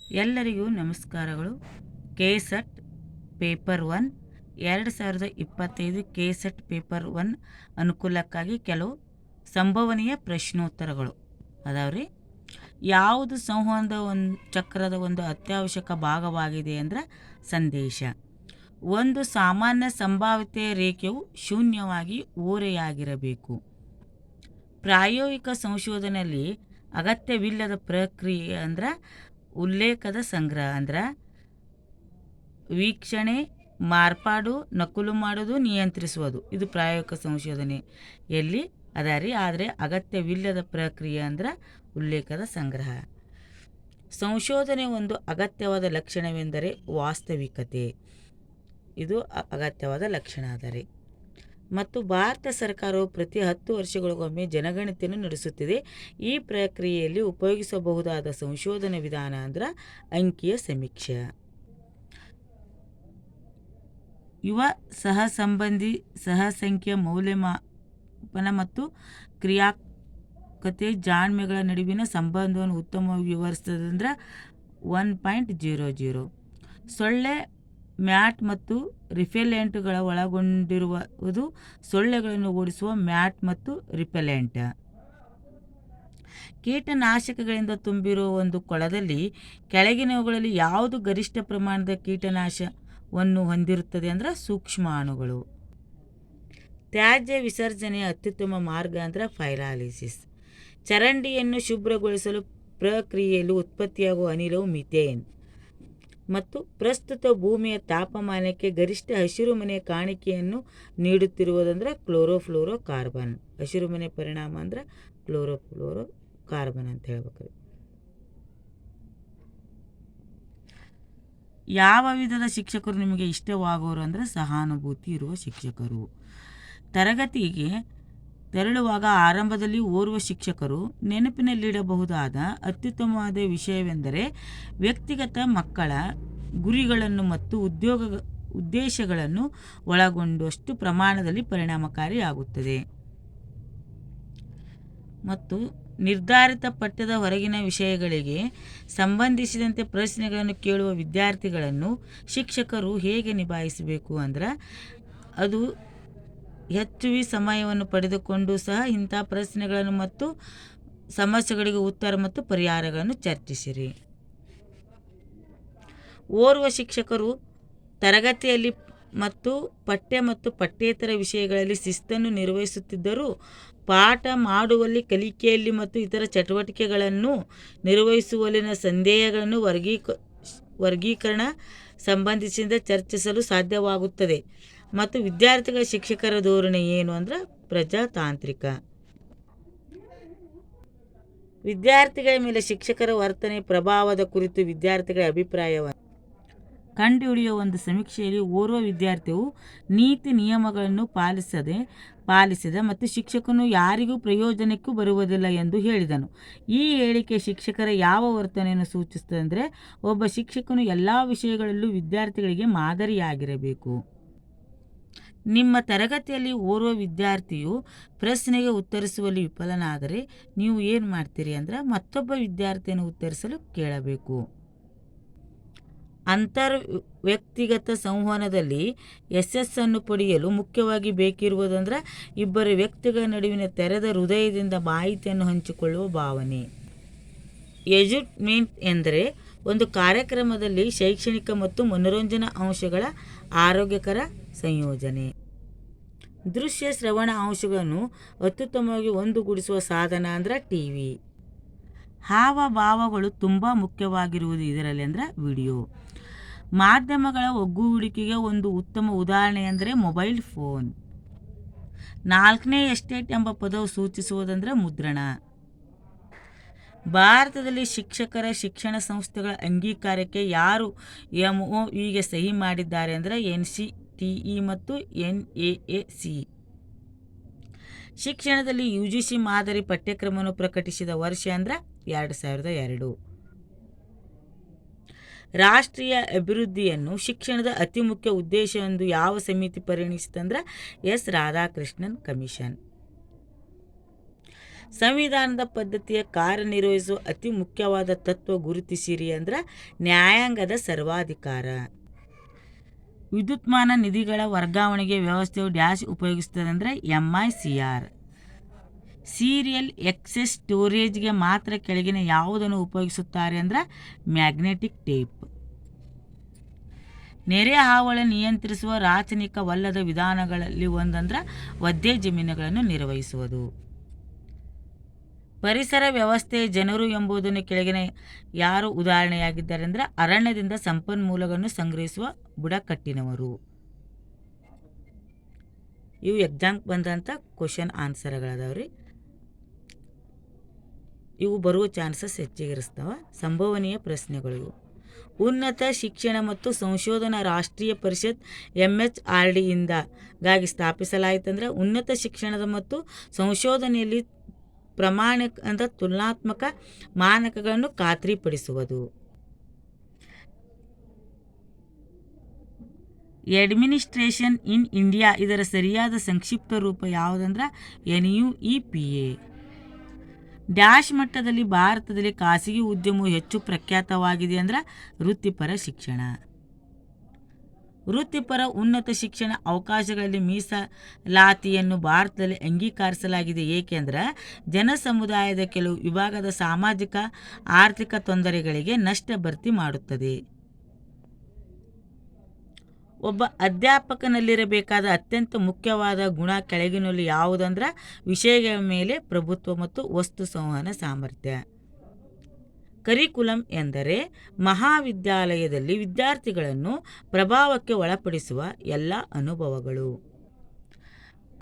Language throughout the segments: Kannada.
ಎಲ್ಲರಿಗೂ ನಮಸ್ಕಾರಗಳು. ಕೆಸೆಟ್ ಪೇಪರ್ 1 2025 ಕೆಸೆಟ್ ಪೇಪರ್ 1 ಅನುಕೂಲಕ್ಕಾಗಿ ಕೆಲವು ಸಂಭವನೀಯ ಪ್ರಶ್ನೋತ್ತರಗಳು ಅದಾವ್ರಿ. ಯಾವುದು ಸಂವಹನದ ಚಕ್ರದ ಒಂದು ಅತ್ಯವಶ್ಯಕ ಭಾಗವಾಗಿದೆ ಅಂದರೆ ಸಂದೇಶ. ಒಂದು ಸಾಮಾನ್ಯ ಸಂಭಾವ್ಯತೆಯ ರೇಖೆಯು ಶೂನ್ಯವಾಗಿ ಓರೆಯಾಗಿರಬೇಕು. ಪ್ರಾಯೋಗಿಕ ಸಂಶೋಧನೆಯಲ್ಲಿ ಅಗತ್ಯವಿಲ್ಲದ ಪ್ರಕ್ರಿಯೆ ಅಂದ್ರೆ ಉಲ್ಲೇಖದ ಸಂಗ್ರಹ ಅಂದ್ರೆ ವೀಕ್ಷಣೆ, ಮಾರ್ಪಾಡು, ನಕಲು ಮಾಡೋದು, ನಿಯಂತ್ರಿಸುವುದು. ಇದು ಪ್ರಾಯೋಗಿಕ ಸಂಶೋಧನೆಯಲ್ಲಿ ಅದಾರಿ. ಆದರೆ ಅಗತ್ಯವಿಲ್ಲದ ಪ್ರಕ್ರಿಯೆ ಅಂದ್ರೆ ಉಲ್ಲೇಖದ ಸಂಗ್ರಹ. ಸಂಶೋಧನೆ ಒಂದು ಅಗತ್ಯವಾದ ಲಕ್ಷಣವೆಂದರೆ ವಾಸ್ತವಿಕತೆ. ಇದು ಅಗತ್ಯವಾದ ಲಕ್ಷಣ ಅದರಿ. ಮತ್ತು ಭಾರತ ಸರ್ಕಾರವು ಪ್ರತಿ 10 ವರ್ಷಗಳಿಗೊಮ್ಮೆ ಜನಗಣತಿಯನ್ನು ನಡೆಸುತ್ತಿದೆ. ಈ ಪ್ರಕ್ರಿಯೆಯಲ್ಲಿ ಉಪಯೋಗಿಸಬಹುದಾದ ಸಂಶೋಧನಾ ವಿಧಾನ ಅಂದ್ರೆ ಅಂಕಿಯ ಸಮೀಕ್ಷೆ. ಯುವ ಸಹಸಂಬಂಧಿ ಸಹಸಂಖ್ಯೆಯ ಮೌಲ್ಯಮಾಪನ ಮತ್ತು ಕ್ರಿಯಾತ್ಮಕತೆ ಜಾಣ್ಮೆಗಳ ನಡುವಿನ ಸಂಬಂಧವನ್ನು ಉತ್ತಮವಾಗಿ ವಿವರಿಸ್ತದೆ ಅಂದ್ರೆ 1.00. ಸೊಳ್ಳೆ ಮ್ಯಾಟ್ ಮತ್ತು ರಿಪೆಲೆಂಟ್ಗಳ ಒಳಗೊಂಡಿರುವುದು ಸೊಳ್ಳೆಗಳನ್ನು ಓಡಿಸುವ ಮ್ಯಾಟ್ ಮತ್ತು ರಿಪೆಲೆಂಟ್. ಕೀಟನಾಶಕಗಳಿಂದ ತುಂಬಿರುವ ಒಂದು ಕೊಳದಲ್ಲಿ ಕೆಳಗಿನವುಗಳಲ್ಲಿ ಯಾವುದು ಗರಿಷ್ಠ ಪ್ರಮಾಣದ ಕೀಟನಾಶವನ್ನು ಹೊಂದಿರುತ್ತದೆ ಅಂದರೆ ಸೂಕ್ಷ್ಮಾಣುಗಳು. ತ್ಯಾಜ್ಯ ವಿಸರ್ಜನೆಯ ಅತ್ಯುತ್ತಮ ಮಾರ್ಗ ಅಂದರೆ ಪೈರಾಲಿಸಿಸ್. ಚರಂಡಿಯನ್ನು ಶುಭ್ರಗೊಳಿಸಲು ಪ್ರಕ್ರಿಯೆಯಲ್ಲಿ ಉತ್ಪತ್ತಿಯಾಗುವ ಅನಿಲವು ಮಿಥೇನ್. ಮತ್ತು ಪ್ರಸ್ತುತ ಭೂಮಿಯ ತಾಪಮಾನಕ್ಕೆ ಗರಿಷ್ಠ ಹಸಿರುಮನೆಯ ಕಾಣಿಕೆಯನ್ನು ನೀಡುತ್ತಿರುವುದಂದ್ರೆ ಕ್ಲೋರೋಫ್ಲೋರೋ ಕಾರ್ಬನ್. ಹಸಿರುಮನೆ ಪರಿಣಾಮ ಅಂದ್ರೆ ಕ್ಲೋರೋಫ್ಲೋರೋ ಕಾರ್ಬನ್ ಅಂತ ಹೇಳ್ಬೇಕು. ಯಾವ ವಿಧದ ಶಿಕ್ಷಕರು ನಿಮಗೆ ಇಷ್ಟವಾಗೋರು ಅಂದರೆ ಸಹಾನುಭೂತಿ ಇರುವ ಶಿಕ್ಷಕರು. ತರಗತಿಗೆ ತೆರಳುವಾಗ ಆರಂಭದಲ್ಲಿ ಓರ್ವ ಶಿಕ್ಷಕರು ನೆನಪಿನಲ್ಲಿಡಬಹುದಾದ ಅತ್ಯುತ್ತಮವಾದ ವಿಷಯವೆಂದರೆ ವ್ಯಕ್ತಿಗತ ಮಕ್ಕಳ ಗುರಿಗಳನ್ನು ಮತ್ತು ಉದ್ದೇಶಗಳನ್ನು ಒಳಗೊಂಡಷ್ಟು ಪ್ರಮಾಣದಲ್ಲಿ ಪರಿಣಾಮಕಾರಿಯಾಗುತ್ತದೆ. ಮತ್ತು ನಿರ್ಧಾರಿತ ಪಠ್ಯದ ಹೊರಗಿನ ವಿಷಯಗಳಿಗೆ ಸಂಬಂಧಿಸಿದಂತೆ ಪ್ರಶ್ನೆಗಳನ್ನು ಕೇಳುವ ವಿದ್ಯಾರ್ಥಿಗಳನ್ನು ಶಿಕ್ಷಕರು ಹೇಗೆ ನಿಭಾಯಿಸಬೇಕು ಅಂದ್ರೆ ಅದು ಹೆಚ್ಚುವಿ ಸಮಯವನ್ನು ಪಡೆದುಕೊಂಡು ಸಹ ಇಂಥ ಪ್ರಶ್ನೆಗಳನ್ನು ಮತ್ತು ಸಮಸ್ಯೆಗಳಿಗೆ ಉತ್ತರ ಮತ್ತು ಪರಿಹಾರಗಳನ್ನು ಚರ್ಚಿಸಿರಿ. ಓರ್ವ ಶಿಕ್ಷಕರು ತರಗತಿಯಲ್ಲಿ ಮತ್ತು ಪಠ್ಯೇತರ ವಿಷಯಗಳಲ್ಲಿ ಶಿಸ್ತನ್ನು ನಿರ್ವಹಿಸುತ್ತಿದ್ದರೂ ಪಾಠ ಮಾಡುವಲ್ಲಿ, ಕಲಿಕೆಯಲ್ಲಿ ಮತ್ತು ಇತರ ಚಟುವಟಿಕೆಗಳನ್ನು ನಿರ್ವಹಿಸುವಲ್ಲಿನ ಸಂದೇಹಗಳನ್ನು ವರ್ಗೀಕರಣ ಸಂಬಂಧಿಸಿದ ಚರ್ಚಿಸಲು ಸಾಧ್ಯವಾಗುತ್ತದೆ. ಮತ್ತು ವಿದ್ಯಾರ್ಥಿಗಳ ಶಿಕ್ಷಕರ ಧೋರಣೆ ಏನು ಅಂದ್ರೆ ಪ್ರಜಾತಾಂತ್ರಿಕ. ವಿದ್ಯಾರ್ಥಿಗಳ ಮೇಲೆ ಶಿಕ್ಷಕರ ವರ್ತನೆ ಪ್ರಭಾವದ ಕುರಿತು ವಿದ್ಯಾರ್ಥಿಗಳ ಅಭಿಪ್ರಾಯವನ್ನು ಕಂಡುಹಿಡಿಯುವ ಒಂದು ಸಮೀಕ್ಷೆಯಲ್ಲಿ ಓರ್ವ ವಿದ್ಯಾರ್ಥಿಯು ನೀತಿ ನಿಯಮಗಳನ್ನು ಪಾಲಿಸಿದ ಮತ್ತು ಶಿಕ್ಷಕನು ಯಾರಿಗೂ ಪ್ರಯೋಜನಕ್ಕೂ ಬರುವುದಿಲ್ಲ ಎಂದು ಹೇಳಿದನು. ಈ ಹೇಳಿಕೆ ಶಿಕ್ಷಕರ ಯಾವ ವರ್ತನೆಯನ್ನು ಸೂಚಿಸುತ್ತದೆ ಅಂದರೆ ಒಬ್ಬ ಶಿಕ್ಷಕನು ಎಲ್ಲ ವಿಷಯಗಳಲ್ಲೂ ವಿದ್ಯಾರ್ಥಿಗಳಿಗೆ ಮಾದರಿಯಾಗಿರಬೇಕು. ನಿಮ್ಮ ತರಗತಿಯಲ್ಲಿ ಓರ್ವ ವಿದ್ಯಾರ್ಥಿಯು ಪ್ರಶ್ನೆಗೆ ಉತ್ತರಿಸುವಲ್ಲಿ ವಿಫಲನಾದರೆ ನೀವು ಏನು ಮಾಡ್ತೀರಿ ಅಂದರೆ ಮತ್ತೊಬ್ಬ ವಿದ್ಯಾರ್ಥಿಯನ್ನು ಉತ್ತರಿಸಲು ಕೇಳಬೇಕು. ವ್ಯಕ್ತಿಗತ ಸಂವಹನದಲ್ಲಿ ಯಶಸ್ಸನ್ನು ಪಡೆಯಲು ಮುಖ್ಯವಾಗಿ ಬೇಕಿರುವುದಂದ್ರೆ ಇಬ್ಬರು ವ್ಯಕ್ತಿಗಳ ನಡುವಿನ ತೆರೆದ ಹೃದಯದಿಂದ ಮಾಹಿತಿಯನ್ನು ಹಂಚಿಕೊಳ್ಳುವ ಭಾವನೆ. ಎಡ್ಯುಟೈನ್ಮೆಂಟ್ ಎಂದರೆ ಒಂದು ಕಾರ್ಯಕ್ರಮದಲ್ಲಿ ಶೈಕ್ಷಣಿಕ ಮತ್ತು ಮನೋರಂಜನಾ ಅಂಶಗಳ ಆರೋಗ್ಯಕರ ಸಂಯೋಜನೆ. ದೃಶ್ಯ ಶ್ರವಣ ಅಂಶಗಳನ್ನು ಅತ್ಯುತ್ತಮವಾಗಿ ಒಂದುಗೂಡಿಸುವ ಸಾಧನ ಅಂದ್ರೆ ಟಿವಿ. ಹಾವಭಾವಗಳು ತುಂಬ ಮುಖ್ಯವಾಗಿರುವುದು ಇದರಲ್ಲಿ ಅಂದರೆ ವಿಡಿಯೋ. ಮಾಧ್ಯಮಗಳ ಒಗ್ಗೂಡಿಕೆಗೆ ಒಂದು ಉತ್ತಮ ಉದಾಹರಣೆ ಅಂದರೆ ಮೊಬೈಲ್ ಫೋನ್. 4ನೇ ಎಸ್ಟೇಟ್ ಎಂಬ ಪದವು ಸೂಚಿಸುವುದಂದರೆ ಮುದ್ರಣ. ಭಾರತದಲ್ಲಿ ಶಿಕ್ಷಕರ ಶಿಕ್ಷಣ ಸಂಸ್ಥೆಗಳ ಅಂಗೀಕಾರಕ್ಕೆ ಯಾರು MOUಗೆ ಸಹಿ ಮಾಡಿದ್ದಾರೆ ಅಂದರೆ NCTE ಮತ್ತು NAAC. ಶಿಕ್ಷಣದಲ್ಲಿ UGC ಮಾದರಿ ಪಠ್ಯಕ್ರಮವನ್ನು ಪ್ರಕಟಿಸಿದ ವರ್ಷ ಅಂದರೆ 2002. ರಾಷ್ಟ್ರೀಯ ಅಭಿವೃದ್ಧಿಯನ್ನು ಶಿಕ್ಷಣದ ಅತಿ ಮುಖ್ಯ ಉದ್ದೇಶ ಎಂದು ಯಾವ ಸಮಿತಿ ಪರಿಗಣಿಸಿತಂದ್ರೆ S. ರಾಧಾಕೃಷ್ಣನ್ ಕಮಿಷನ್. ಸಂವಿಧಾನದ ಪದ್ಧತಿಯ ಕಾರ್ಯನಿರ್ವಹಿಸುವ ಅತಿ ಮುಖ್ಯವಾದ ತತ್ವ ಗುರುತಿಸಿರಿ ಅಂದ್ರೆ ನ್ಯಾಯಾಂಗದ ಸರ್ವಾಧಿಕಾರ. ವಿದ್ಯುನ್ಮಾನ ನಿಧಿಗಳ ವರ್ಗಾವಣೆಗೆ ವ್ಯವಸ್ಥೆಯು ಡ್ಯಾಶ್ ಉಪಯೋಗಿಸುತ್ತದೆ ಅಂದರೆ MICR. ಸೀರಿಯಲ್ ಎಕ್ಸೆಸ್ ಸ್ಟೋರೇಜ್ಗೆ ಮಾತ್ರ ಕೆಳಗಿನ ಯಾವುದನ್ನು ಉಪಯೋಗಿಸುತ್ತಾರೆ ಅಂದರೆ ಮ್ಯಾಗ್ನೆಟಿಕ್ ಟೇಪ್. ನೆರೆ ಹಾವಳಿ ನಿಯಂತ್ರಿಸುವ ರಾಚನಿಕವಲ್ಲದ ವಿಧಾನಗಳಲ್ಲಿ ಒಂದಂದ್ರೆ ಒದ್ದೆ ಜಮೀನುಗಳನ್ನು ನಿರ್ವಹಿಸುವುದು. ಪರಿಸರ ವ್ಯವಸ್ಥೆಯ ಜನರು ಎಂಬುದನ್ನು ಕೆಳಗಿನ ಯಾರು ಉದಾಹರಣೆಯಾಗಿದ್ದಾರೆ ಅಂದರೆ ಅರಣ್ಯದಿಂದ ಸಂಪನ್ಮೂಲಗಳನ್ನು ಸಂಗ್ರಹಿಸುವ ಬುಡಕಟ್ಟಿನವರು. ಇವು ಎಕ್ಸಾಮ್ಗೆ ಬಂದಂಥ ಕ್ವಶನ್ ಆನ್ಸರ್ಗಳದಾವ್ರಿ. ಇವು ಬರುವ ಚಾನ್ಸಸ್ ಹೆಚ್ಚಿಗಿರಿಸ್ತಾವ. ಸಂಭವನೀಯ ಪ್ರಶ್ನೆಗಳು. ಉನ್ನತ ಶಿಕ್ಷಣ ಮತ್ತು ಸಂಶೋಧನಾ ರಾಷ್ಟ್ರೀಯ ಪರಿಷತ್ MHRD ಗಾಗಿ ಸ್ಥಾಪಿಸಲಾಯಿತಂದ್ರೆ ಉನ್ನತ ಶಿಕ್ಷಣದ ಮತ್ತು ಸಂಶೋಧನೆಯಲ್ಲಿ ಪ್ರಮಾಣಿಕ ಅಂದರೆ ತುಲನಾತ್ಮಕ ಮಾನಕಗಳನ್ನು ಖಾತ್ರಿಪಡಿಸುವುದು. ಅಡ್ಮಿನಿಸ್ಟ್ರೇಷನ್ ಇನ್ ಇಂಡಿಯಾ ಇದರ ಸರಿಯಾದ ಸಂಕ್ಷಿಪ್ತ ರೂಪ ಯಾವುದಂದ್ರೆ NUEPA. ಡ್ಯಾಶ್ ಮಟ್ಟದಲ್ಲಿ ಭಾರತದಲ್ಲಿ ಖಾಸಗಿ ಉದ್ಯಮವು ಹೆಚ್ಚು ಪ್ರಖ್ಯಾತವಾಗಿದೆ ಅಂದ್ರೆ ವೃತ್ತಿಪರ ಶಿಕ್ಷಣ. ವೃತ್ತಿಪರ ಉನ್ನತ ಶಿಕ್ಷಣ ಅವಕಾಶಗಳಲ್ಲಿ ಮೀಸಲಾತಿಯನ್ನು ಭಾರತದಲ್ಲಿ ಅಂಗೀಕರಿಸಲಾಗಿದೆ, ಏಕೆಂದರೆ ಜನಸಮುದಾಯದ ಕೆಲವು ವಿಭಾಗದ ಸಾಮಾಜಿಕ ಆರ್ಥಿಕ ತೊಂದರೆಗಳಿಗೆ ನಷ್ಟ ಭರ್ತಿ ಮಾಡುತ್ತದೆ. ಒಬ್ಬ ಅಧ್ಯಾಪಕನಲ್ಲಿರಬೇಕಾದ ಅತ್ಯಂತ ಮುಖ್ಯವಾದ ಗುಣ ಕೆಳಗಿನಲ್ಲಿ ಯಾವುದಂದ್ರೆ ವಿಷಯಗಳ ಮೇಲೆ ಪ್ರಭುತ್ವ ಮತ್ತು ವಸ್ತು ಸಂವಹನ ಸಾಮರ್ಥ್ಯ. ಕರಿಕುಲಂ ಎಂದರೆ ಮಹಾವಿದ್ಯಾಲಯದಲ್ಲಿ ವಿದ್ಯಾರ್ಥಿಗಳನ್ನು ಪ್ರಭಾವಕ್ಕೆ ಒಳಪಡಿಸುವ ಎಲ್ಲ ಅನುಭವಗಳು.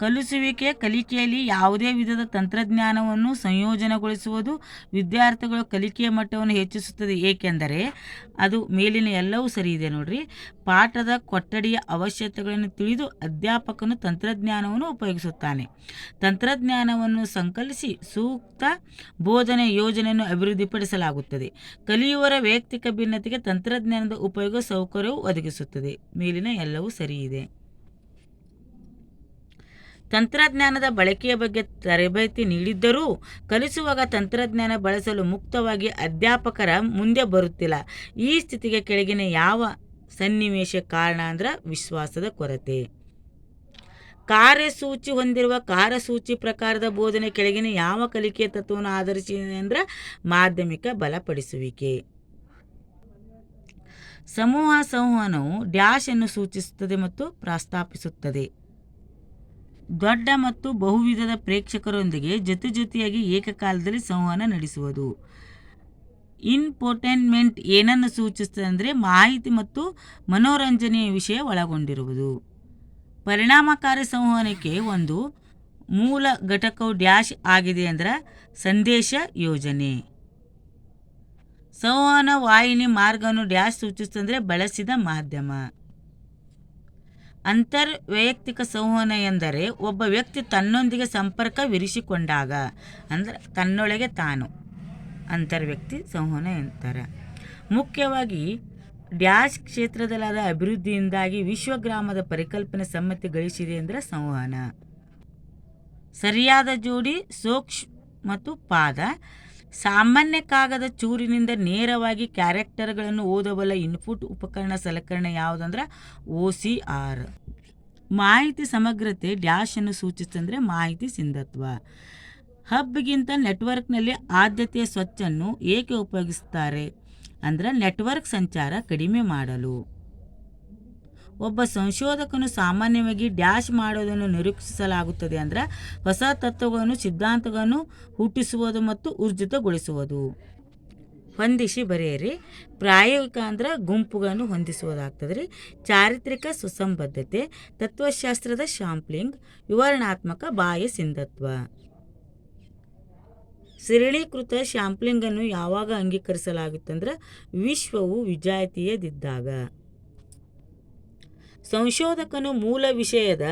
ಕಲಿಸುವಿಕೆ ಕಲಿಕೆಯಲ್ಲಿ ಯಾವುದೇ ವಿಧದ ತಂತ್ರಜ್ಞಾನವನ್ನು ಸಂಯೋಜನೆಗೊಳಿಸುವುದು ವಿದ್ಯಾರ್ಥಿಗಳ ಕಲಿಕೆಯ ಮಟ್ಟವನ್ನು ಹೆಚ್ಚಿಸುತ್ತದೆ, ಏಕೆಂದರೆ ಅದು ಮೇಲಿನ ಎಲ್ಲವೂ ಸರಿ ಇದೆ ನೋಡ್ರಿ. ಪಾಠದ ಕೊಠಡಿಯ ಅವಶ್ಯಕತೆಗಳನ್ನು ತಿಳಿದು ಅಧ್ಯಾಪಕನು ತಂತ್ರಜ್ಞಾನವನ್ನು ಉಪಯೋಗಿಸುತ್ತಾನೆ. ತಂತ್ರಜ್ಞಾನವನ್ನು ಸಂಕಲಿಸಿ ಸೂಕ್ತ ಬೋಧನೆ ಯೋಜನೆಯನ್ನು ಅಭಿವೃದ್ಧಿಪಡಿಸಲಾಗುತ್ತದೆ. ಕಲಿಯುವರ ವೈಯಕ್ತಿಕ ಭಿನ್ನತೆಗೆ ತಂತ್ರಜ್ಞಾನದ ಉಪಯೋಗ ಸೌಕರ್ಯವು ಒದಗಿಸುತ್ತದೆ. ಮೇಲಿನ ಎಲ್ಲವೂ ಸರಿ ಇದೆ. ತಂತ್ರಜ್ಞಾನದ ಬಳಕೆಯ ಬಗ್ಗೆ ತರಬೇತಿ ನೀಡಿದ್ದರೂ ಕಲಿಸುವಾಗ ತಂತ್ರಜ್ಞಾನ ಬಳಸಲು ಮುಕ್ತವಾಗಿ ಅಧ್ಯಾಪಕರ ಮುಂದೆ ಬರುತ್ತಿಲ್ಲ. ಈ ಸ್ಥಿತಿಗೆ ಕೆಳಗಿನ ಯಾವ ಸನ್ನಿವೇಶ ಕಾರಣ ಅಂದ್ರೆ ವಿಶ್ವಾಸದ ಕೊರತೆ. ಕಾರ್ಯಸೂಚಿ ಹೊಂದಿರುವ ಕಾರ್ಯಸೂಚಿ ಪ್ರಕಾರದ ಬೋಧನೆ ಕೆಳಗಿನ ಯಾವ ಕಲಿಕೆಯ ತತ್ವವನ್ನು ಆಧರಿಸಿದೆ ಅಂದ್ರೆ ಮಾಧ್ಯಮಿಕ ಬಲಪಡಿಸುವಿಕೆ. ಸಮೂಹ ಸಂವಹನವು ಡ್ಯಾಶ್ ಅನ್ನು ಸೂಚಿಸುತ್ತದೆ ಮತ್ತು ಪ್ರಸ್ತಾಪಿಸುತ್ತದೆ. ದೊಡ್ಡ ಮತ್ತು ಬಹುವಿಧದ ಪ್ರೇಕ್ಷಕರೊಂದಿಗೆ ಜೊತೆಯಾಗಿ ಏಕಕಾಲದಲ್ಲಿ ಸಂವಹನ ನಡೆಸುವುದು. ಇನ್ಫೋಟೈನ್ಮೆಂಟ್ ಏನನ್ನು ಸೂಚಿಸುತ್ತದೆ ಅಂದರೆ ಮಾಹಿತಿ ಮತ್ತು ಮನೋರಂಜನೆಯ ವಿಷಯ ಒಳಗೊಂಡಿರುವುದು. ಪರಿಣಾಮಕಾರಿ ಸಂವಹನಕ್ಕೆ ಒಂದು ಮೂಲ ಘಟಕವು ಡ್ಯಾಶ್ ಆಗಿದೆ ಅಂದರೆ ಸಂದೇಶ ಯೋಜನೆ. ಸಂವಹನ ವಾಹಿನಿ ಮಾರ್ಗವನ್ನು ಡ್ಯಾಶ್ ಸೂಚಿಸುತ್ತದೆ ಬಳಸಿದ ಮಾಧ್ಯಮ. ಅಂತರ್ವೈಯಕ್ತಿಕ ಸಂವಹನ ಎಂದರೆ ಒಬ್ಬ ವ್ಯಕ್ತಿ ತನ್ನೊಂದಿಗೆ ಸಂಪರ್ಕವಿರಿಸಿಕೊಂಡಾಗ ಅಂದರೆ ತನ್ನೊಳಗೆ ತಾನು ಅಂತರ್ವ್ಯಕ್ತಿ ಸಂವಹನ ಎಂತಾರೆ. ಮುಖ್ಯವಾಗಿ ಡ್ಯಾಶ್ ಕ್ಷೇತ್ರದಲ್ಲಾದ ಅಭಿವೃದ್ಧಿಯಿಂದಾಗಿ ವಿಶ್ವಗ್ರಾಮದ ಪರಿಕಲ್ಪನೆ ಸಮ್ಮತಿ ಗಳಿಸಿದೆ ಅಂದರೆ ಸಂವಹನ. ಸರಿಯಾದ ಜೋಡಿ ಸೋಕ್ಷ್ ಮತ್ತು ಪಾದ. ಸಾಮಾನ್ಯ ಕಾಗದ ಚೂರಿನಿಂದ ನೇರವಾಗಿ ಕ್ಯಾರೆಕ್ಟರ್ಗಳನ್ನು ಓದಬಲ್ಲ ಇನ್ಪುಟ್ ಉಪಕರಣ ಸಲಕರಣೆ ಯಾವುದಂದ್ರೆ OCR. ಮಾಹಿತಿ ಸಮಗ್ರತೆ ಡ್ಯಾಶ್ ಅನ್ನು ಸೂಚಿಸ್ತಂದರೆ ಮಾಹಿತಿ ಸಿಂಧತ್ವ. ಹಬ್ಗಿಂತ ನೆಟ್ವರ್ಕ್ನಲ್ಲಿ ಆದ್ಯತೆಯ ಸ್ವಿಚನ್ನು ಏಕೆ ಉಪಯೋಗಿಸುತ್ತಾರೆ ಅಂದರೆ ನೆಟ್ವರ್ಕ್ ಸಂಚಾರ ಕಡಿಮೆ ಮಾಡಲು. ಒಬ್ಬ ಸಂಶೋಧಕನು ಸಾಮಾನ್ಯವಾಗಿ ಡ್ಯಾಶ್ ಮಾಡೋದನ್ನು ನಿರೀಕ್ಷಿಸಲಾಗುತ್ತದೆ ಅಂದರೆ ಹೊಸ ತತ್ವಗಳನ್ನು ಸಿದ್ಧಾಂತಗಳನ್ನು ಹುಟ್ಟಿಸುವುದು ಮತ್ತು ಊರ್ಜಿತಗೊಳಿಸುವುದು. ಹೊಂದಿಸಿ ಬರೆಯಿರಿ. ಪ್ರಾಯೋಗಿಕ ಅಂದ್ರೆ ಗುಂಪುಗಳನ್ನು ಹೊಂದಿಸುವುದಾಗ್ತದೆ ರೀ. ಚಾರಿತ್ರಿಕ ಸುಸಂಬದ್ಧತೆ, ತತ್ವಶಾಸ್ತ್ರದ ಶಾಂಪ್ಲಿಂಗ್, ವಿವರಣಾತ್ಮಕ ಬಾಹ್ಯ ಸಿಂಧತ್ವ. ಸರಳೀಕೃತ ಶಾಂಪ್ಲಿಂಗನ್ನು ಯಾವಾಗ ಅಂಗೀಕರಿಸಲಾಗುತ್ತಂದ್ರೆ ವಿಶ್ವವು ವಿಜಾತೀಯದಿದ್ದಾಗ. ಸಂಶೋಧಕನು ಮೂಲ ವಿಷಯದ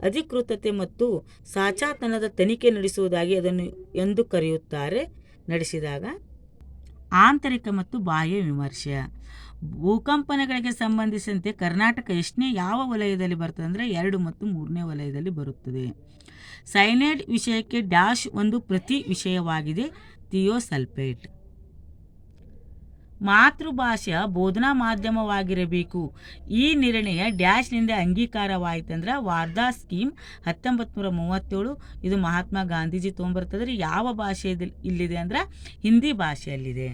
ಅಧಿಕೃತತೆ ಮತ್ತು ಸಾಚಾತನದ ತನಿಖೆ ನಡೆಸುವುದಾಗಿ ಅದನ್ನು ಎಂದು ಕರೆಯುತ್ತಾರೆ. ನಡೆಸಿದಾಗ ಆಂತರಿಕ ಮತ್ತು ಬಾಹ್ಯ ವಿಮರ್ಶೆ. ಭೂಕಂಪನಗಳಿಗೆ ಸಂಬಂಧಿಸಿದಂತೆ ಕರ್ನಾಟಕ ಎಷ್ಟನೇ ಯಾವ ವಲಯದಲ್ಲಿ ಬರ್ತದೆ ಅಂದರೆ 2 ಮತ್ತು 3ನೇ ವಲಯದಲ್ಲಿ ಬರುತ್ತದೆ. ಸೈನೈಡ್ ವಿಷಯಕ್ಕೆ ಡ್ಯಾಶ್ ಒಂದು ಪ್ರತಿ ವಿಷಯವಾಗಿದೆ, ಥಿಯೋಸಲ್ಫೇಟ್. ಮಾತೃಭಾಷೆಯ ಬೋಧನಾ ಮಾಧ್ಯಮವಾಗಿರಬೇಕು. ಈ ನಿರ್ಣಯ ಡ್ಯಾಶ್ನಿಂದ ಅಂಗೀಕಾರವಾಯಿತಂದ್ರೆ ವಾರ್ಧಾ ಸ್ಕೀಮ್ 1937. ಇದು ಮಹಾತ್ಮ ಗಾಂಧೀಜಿ ತೊಗೊಂಬರ್ತದ್ರೆ ಯಾವ ಭಾಷೆಯಲ್ಲಿ ಇಲ್ಲಿದೆ ಅಂದ್ರೆ ಹಿಂದಿ ಭಾಷೆಯಲ್ಲಿದೆ.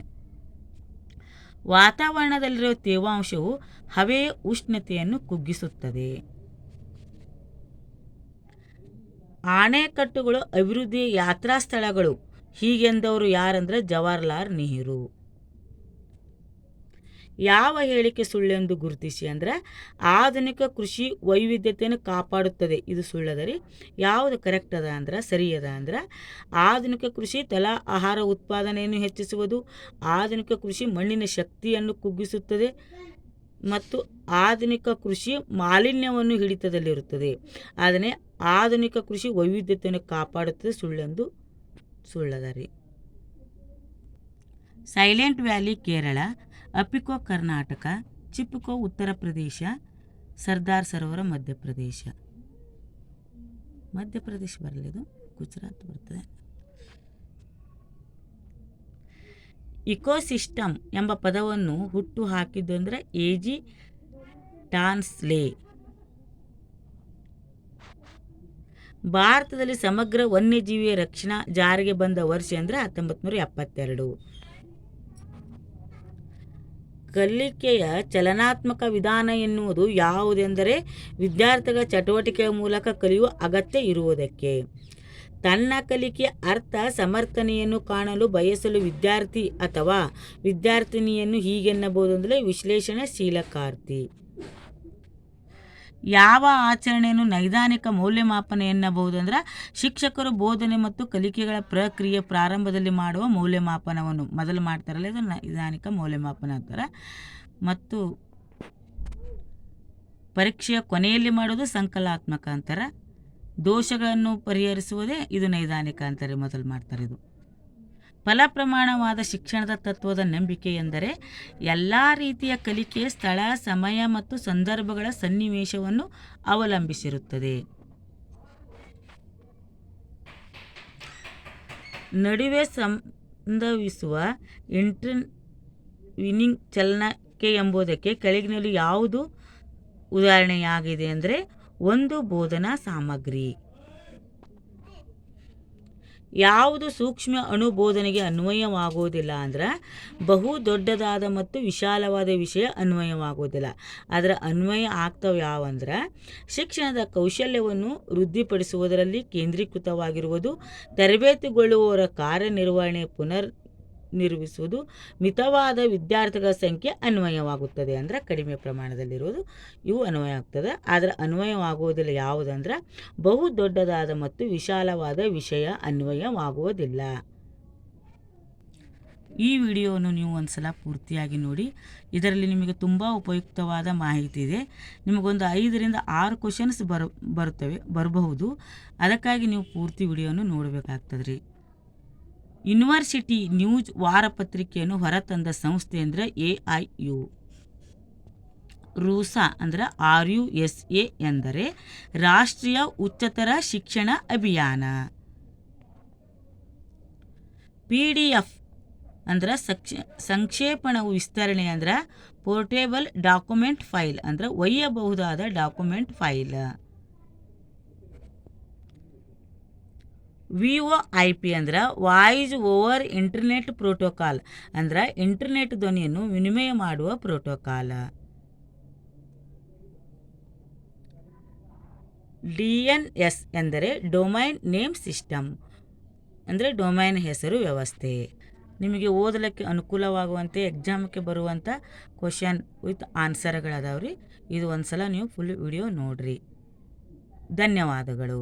ವಾತಾವರಣದಲ್ಲಿರುವ ತೇವಾಂಶವು ಹವೆಯ ಉಷ್ಣತೆಯನ್ನು ಕುಗ್ಗಿಸುತ್ತದೆ. ಅಣೆಕಟ್ಟುಗಳು ಅಭಿವೃದ್ಧಿಯ ಯಾತ್ರಾ ಸ್ಥಳಗಳು ಹೀಗೆಂದವರು ಯಾರಂದ್ರೆ ಜವಾಹರ್ಲಾಲ್ ನೆಹರು. ಯಾವ ಹೇಳಿಕೆ ಸುಳ್ಳೆಂದು ಗುರುತಿಸಿ ಅಂದ್ರೆ ಆಧುನಿಕ ಕೃಷಿ ವೈವಿಧ್ಯತೆಯನ್ನು ಕಾಪಾಡುತ್ತದೆ, ಇದು ಸುಳ್ಳದರಿ. ಯಾವುದು ಕರೆಕ್ಟ್ ಅದ ಅಂದ್ರೆ ಸರಿ ಅದ ಅಂದ್ರೆ ಆಧುನಿಕ ಕೃಷಿ ತಲಾ ಆಹಾರ ಉತ್ಪಾದನೆಯನ್ನು ಹೆಚ್ಚಿಸುವುದು, ಆಧುನಿಕ ಕೃಷಿ ಮಣ್ಣಿನ ಶಕ್ತಿಯನ್ನು ಕುಗ್ಗಿಸುತ್ತದೆ ಮತ್ತು ಆಧುನಿಕ ಕೃಷಿ ಮಾಲಿನ್ಯವನ್ನು ಹಿಡಿತದಲ್ಲಿರುತ್ತದೆ. ಆದರೆ ಆಧುನಿಕ ಕೃಷಿ ವೈವಿಧ್ಯತೆಯನ್ನು ಕಾಪಾಡುತ್ತದೆ, ಸುಳ್ಳೆಂದು ಸುಳ್ಳದರಿ. Silent valley Kerala, Appiko Karnataka, Chipko Uttar Pradesh, Sardar Sarovar Madhya Pradesh. ಬರಲಿದು ಗುಜರಾತ್ ಬರ್ತದೆ. ಇಕೋಸಿಸ್ಟಮ್ ಎಂಬ ಪದವನ್ನು ಹುಟ್ಟು ಹಾಕಿದ್ದು ಅಂದರೆ ಎ.ಜಿ. ಟಾನ್ಸ್ಲೆ. ಭಾರತದಲ್ಲಿ ಸಮಗ್ರ ವನ್ಯಜೀವಿಯ ರಕ್ಷಣಾ ಜಾರಿಗೆ ಬಂದ ವರ್ಷ ಅಂದರೆ 1972. ಕಲಿಕೆಯ ಚಲನಾತ್ಮಕ ವಿಧಾನ ಎನ್ನುವುದು ಯಾವುದೆಂದರೆ ವಿದ್ಯಾರ್ಥಿಗಳ ಚಟುವಟಿಕೆಯ ಮೂಲಕ ಕಲಿಯುವ ಅಗತ್ಯ ಇರುವುದಕ್ಕೆ. ತನ್ನ ಕಲಿಕೆಯ ಅರ್ಥ ಸಮರ್ಥನೆಯನ್ನು ಕಾಣಲು ಬಯಸಲು ವಿದ್ಯಾರ್ಥಿ ಅಥವಾ ವಿದ್ಯಾರ್ಥಿನಿಯನ್ನು ಹೀಗೆನ್ನಬಹುದು ಅಂದರೆ ವಿಶ್ಲೇಷಣಶೀಲಕಾರ್ತಿ. ಯಾವ ಆಚರಣೆಯನ್ನು ನೈದಾನಿಕ ಮೌಲ್ಯಮಾಪನ ಎನ್ನಬಹುದು ಅಂದ್ರೆ ಶಿಕ್ಷಕರು ಬೋಧನೆ ಮತ್ತು ಕಲಿಕೆಗಳ ಪ್ರಕ್ರಿಯೆ ಪ್ರಾರಂಭದಲ್ಲಿ ಮಾಡುವ ಮೌಲ್ಯಮಾಪನವನ್ನು ಮೊದಲು ಮಾಡ್ತಾರಲ್ಲ, ಇದು ನೈದಾನಿಕ ಮೌಲ್ಯಮಾಪನ ಅಂತಾರೆ. ಮತ್ತು ಪರೀಕ್ಷೆಯ ಕೊನೆಯಲ್ಲಿ ಮಾಡೋದು ಸಂಕಲಾತ್ಮಕ ಅಂತಾರೆ. ದೋಷಗಳನ್ನು ಪರಿಹರಿಸುವುದೇ ಇದು ನೈದಾನಿಕ ಅಂತಾರೆ, ಮೊದಲು ಮಾಡ್ತಾರೆ. ಇದು ಫಲಪ್ರಮಾಣವಾದ ಶಿಕ್ಷಣದ ತತ್ವದ ನಂಬಿಕೆ ಎಂದರೆ ಎಲ್ಲ ರೀತಿಯ ಕಲಿಕೆ ಸ್ಥಳ, ಸಮಯ ಮತ್ತು ಸಂದರ್ಭಗಳ ಸನ್ನಿವೇಶವನ್ನು ಅವಲಂಬಿಸಿರುತ್ತದೆ. ನಡುವೆ ಸಂಭವಿಸುವ ಇಂಟರ್ವಿನಿಂಗ್ ಚಲನಕ್ಕೆ ಎಂಬುದಕ್ಕೆ ಕೆಳಗಿನಲ್ಲಿ ಯಾವುದು ಉದಾಹರಣೆಯಾಗಿದೆ ಅಂದರೆ ಒಂದು ಬೋಧನಾ ಸಾಮಗ್ರಿ. ಯಾವುದು ಸೂಕ್ಷ್ಮ ಅಣುಬೋಧನೆಗೆ ಅನ್ವಯವಾಗುವುದಿಲ್ಲ ಅಂದ್ರೆ ಬಹು ದೊಡ್ಡದಾದ ಮತ್ತು ವಿಶಾಲವಾದ ವಿಷಯ ಅನ್ವಯವಾಗುವುದಿಲ್ಲ. ಅದರ ಅನ್ವಯ ಆಗ್ತವೆ ಯಾವಂದ್ರೆ ಶಿಕ್ಷಣದ ಕೌಶಲ್ಯವನ್ನು ವೃದ್ಧಿಪಡಿಸುವುದರಲ್ಲಿ ಕೇಂದ್ರೀಕೃತವಾಗಿರುವುದು, ತರಬೇತಿಗೊಳ್ಳುವವರ ಕಾರ್ಯನಿರ್ವಹಣೆ ನಿರ್ವಹಿಸುವುದು, ಮಿತವಾದ ವಿದ್ಯಾರ್ಥಿಗಳ ಸಂಖ್ಯೆ ಅನ್ವಯವಾಗುತ್ತದೆ ಅಂದರೆ ಕಡಿಮೆ ಪ್ರಮಾಣದಲ್ಲಿರುವುದು ಇವು ಅನ್ವಯ ಆಗ್ತದೆ. ಆದರೆ ಅನ್ವಯವಾಗುವುದಿಲ್ಲ ಯಾವುದಂದ್ರೆ ಬಹು ದೊಡ್ಡದಾದ ಮತ್ತು ವಿಶಾಲವಾದ ವಿಷಯ ಅನ್ವಯವಾಗುವುದಿಲ್ಲ. ಈ ವಿಡಿಯೋವನ್ನು ನೀವು ಒಂದ್ಸಲ ಪೂರ್ತಿಯಾಗಿ ನೋಡಿ. ಇದರಲ್ಲಿ ನಿಮಗೆ ತುಂಬ ಉಪಯುಕ್ತವಾದ ಮಾಹಿತಿ ಇದೆ. ನಿಮಗೊಂದು 5ರಿಂದ 6 ಕ್ವಶನ್ಸ್ ಬರಬಹುದು. ಅದಕ್ಕಾಗಿ ನೀವು ಪೂರ್ತಿ ವಿಡಿಯೋನು ನೋಡಬೇಕಾಗ್ತದೆ ರೀ. ಯೂನಿವರ್ಸಿಟಿ ನ್ಯೂಸ್ ವಾರಪತ್ರಿಕೆಯನ್ನು ಹೊರತಂದ ಸಂಸ್ಥೆ ಅಂದರೆ AIU. ರೂಸಾ ಅಂದರೆ RUSA ಎಂದರೆ ರಾಷ್ಟ್ರೀಯ ಉಚ್ಚತರ ಶಿಕ್ಷಣ ಅಭಿಯಾನ. PDF ಅಂದರೆ ಸಂಕ್ಷೇಪಣವು ವಿಸ್ತರಣೆ ಅಂದರೆ ಪೋರ್ಟೇಬಲ್ ಡಾಕ್ಯುಮೆಂಟ್ ಫೈಲ್ ಅಂದರೆ ಒಯ್ಯಬಹುದಾದ ಡಾಕ್ಯುಮೆಂಟ್ ಫೈಲ್. VoIP ಅಂದ್ರೆ ವಾಯ್ಸ್ ಓವರ್ ಇಂಟರ್ನೆಟ್ ಪ್ರೋಟೋಕಾಲ್ ಅಂದ್ರೆ ಇಂಟರ್ನೆಟ್ ಧ್ವನಿಯನ್ನು ವಿನಿಮಯ ಮಾಡುವ ಪ್ರೋಟೋಕಾಲ್. DNS ಎಂದರೆ ಡೊಮೈನ್ ನೇಮ್ ಸಿಸ್ಟಮ್ ಅಂದರೆ ಡೊಮೈನ್ ಹೆಸರು ವ್ಯವಸ್ಥೆ. ನಿಮಗೆ ಓದಲಿಕ್ಕೆ ಅನುಕೂಲವಾಗುವಂತೆ ಎಕ್ಸಾಮ್ಗೆ ಬರುವಂಥ ಕ್ವಶನ್ ವಿತ್ ಆನ್ಸರ್ಗಳದಾವ್ರಿ. ಇದು ಒಂದ್ಸಲ ನೀವು ಫುಲ್ ವಿಡಿಯೋ ನೋಡ್ರಿ. ಧನ್ಯವಾದಗಳು.